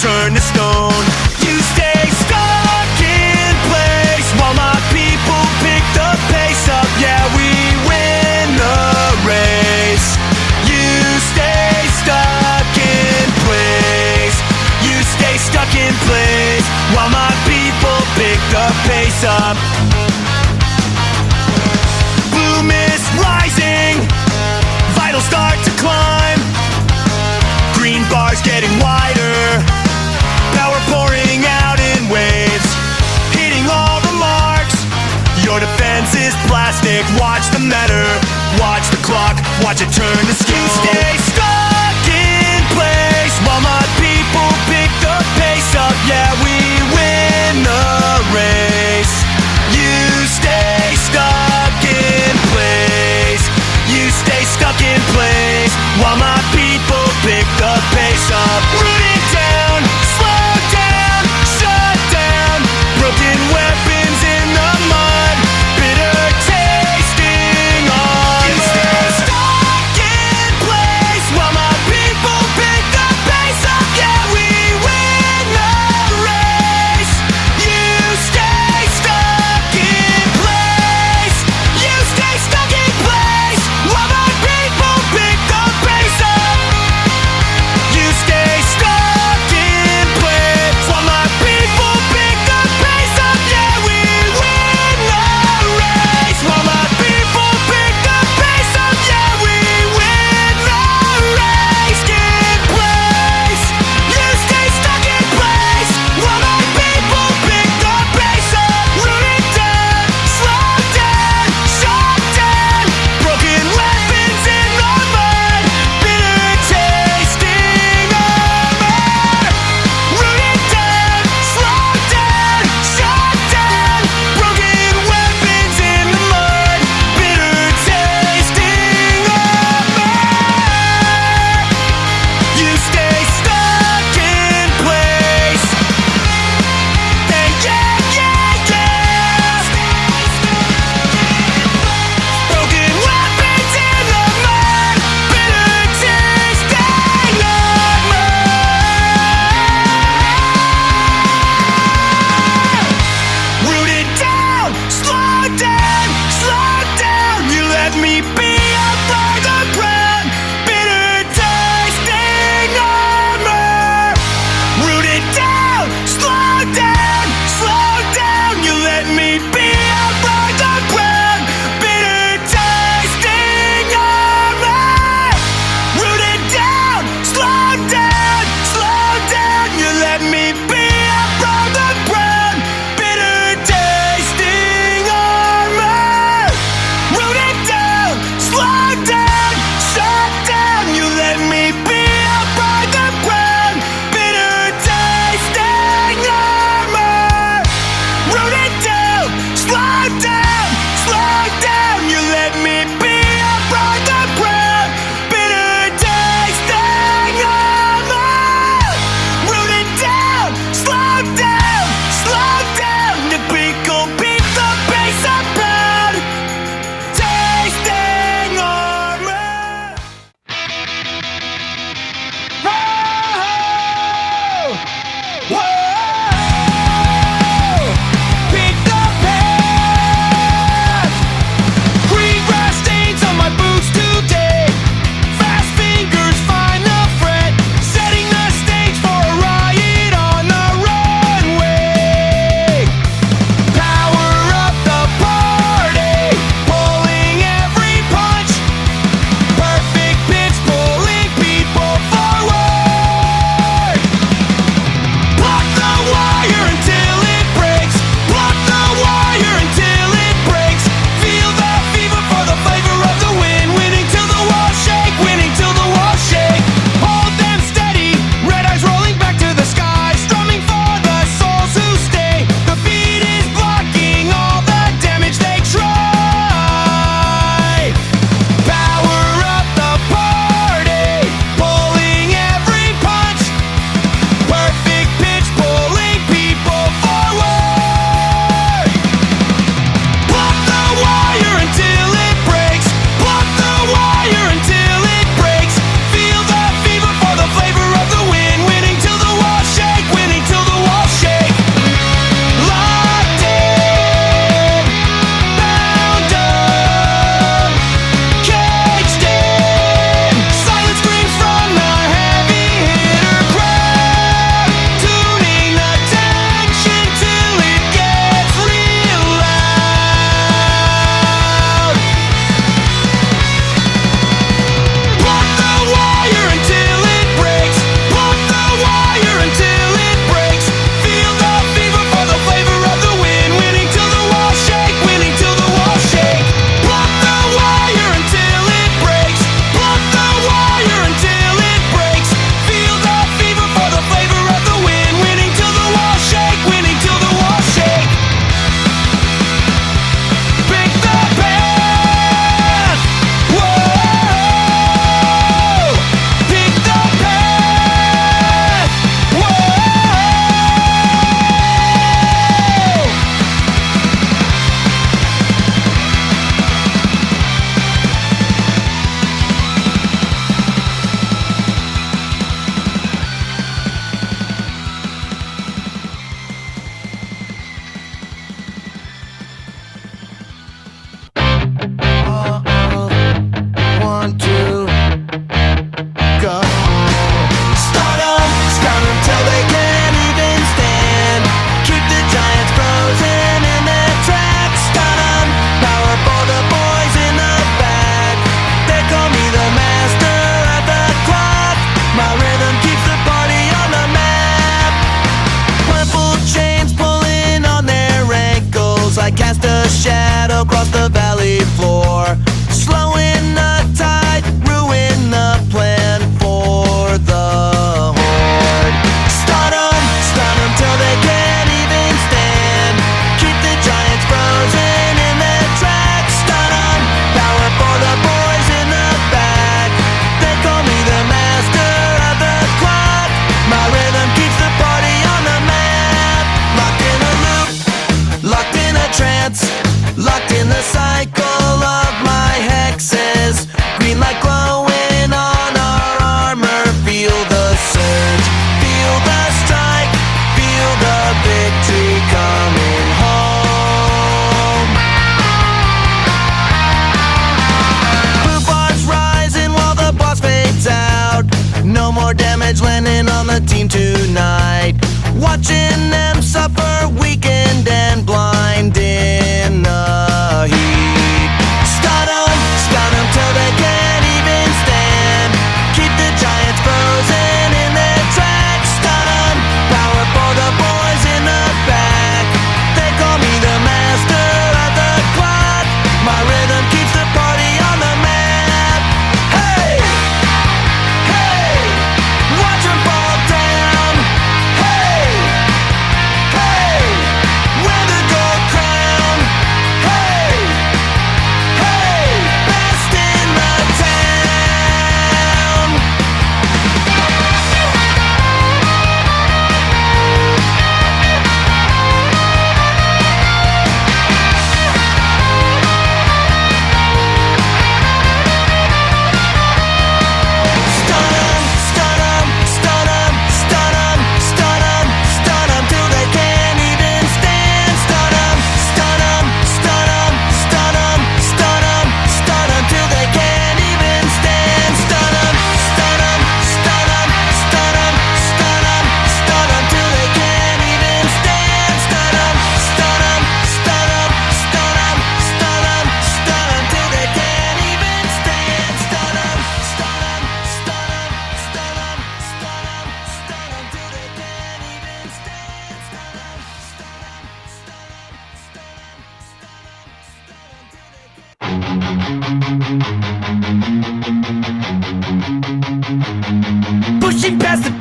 Turn to stone. You stay stuck in place while my people pick the pace up. Yeah, we win the race. You stay stuck in place. You stay stuck in place while my people pick the pace up. Blue mist rising, vitals start to climb. Green bars getting wider, power pouring out in waves, hitting all the marks. Your defense is plastic, watch the matter, watch the clock, watch it turn to stone. You stay stuck in place while my people pick the pace up. Yeah, we win the race. You stay stuck in place. You stay stuck in place while my people pick the pace up. Rooting down, slow down, shut down, broken weapons in the mud, bitter tasting armor. You stay stuck in can't cast a shadow across the valley floor. Slowing the tide, ruin the plan for the horde. Stun 'em till they can't even stand. Keep the giants frozen in their tracks. Stun 'em, power for the boys in the back. They call me the master of the clock. My rhythm keeps the party on the map. Locked in a loop, locked in a trance, locked in the cycle of my hexes. Green light glowing on our armor. Feel the surge, feel the strike, feel the victory coming home. Blue bars rising while the boss fades out. No more damage landing on the team tonight. Watching them suffer, weakened and blind in the heat. Stun 'em till they can't even stand. Keep the giants frozen in their tracks. Stun 'em, power for the boys in the back. They call me the master of the clock. My rhythm keeps the party on the map. Hey, hey, watch 'em fall down. Hey, hey, wear the gold crown. Hey, hey, best in the town. Stun 'em, stun 'em, stun 'em, stun 'em, stun 'em, stun 'em till they can't even stand. Stun 'em, stun 'em, stun 'em, stun 'em, stun 'em, stun 'em till they can't even stand. Stun 'em, stun 'em, stun 'em, stun 'em, stun 'em, stun 'em till they can't even stand. Stun 'em, stun 'em, stun 'em, stun 'em, stun 'em, stun 'em till they can't even stand. Stun 'em, stun 'em, stun 'em, stun 'em, stun 'em, stun 'em till they can't even stand. Stun 'em, stun 'em, stun 'em, stun 'em, stun 'em till they can't. Pushing past the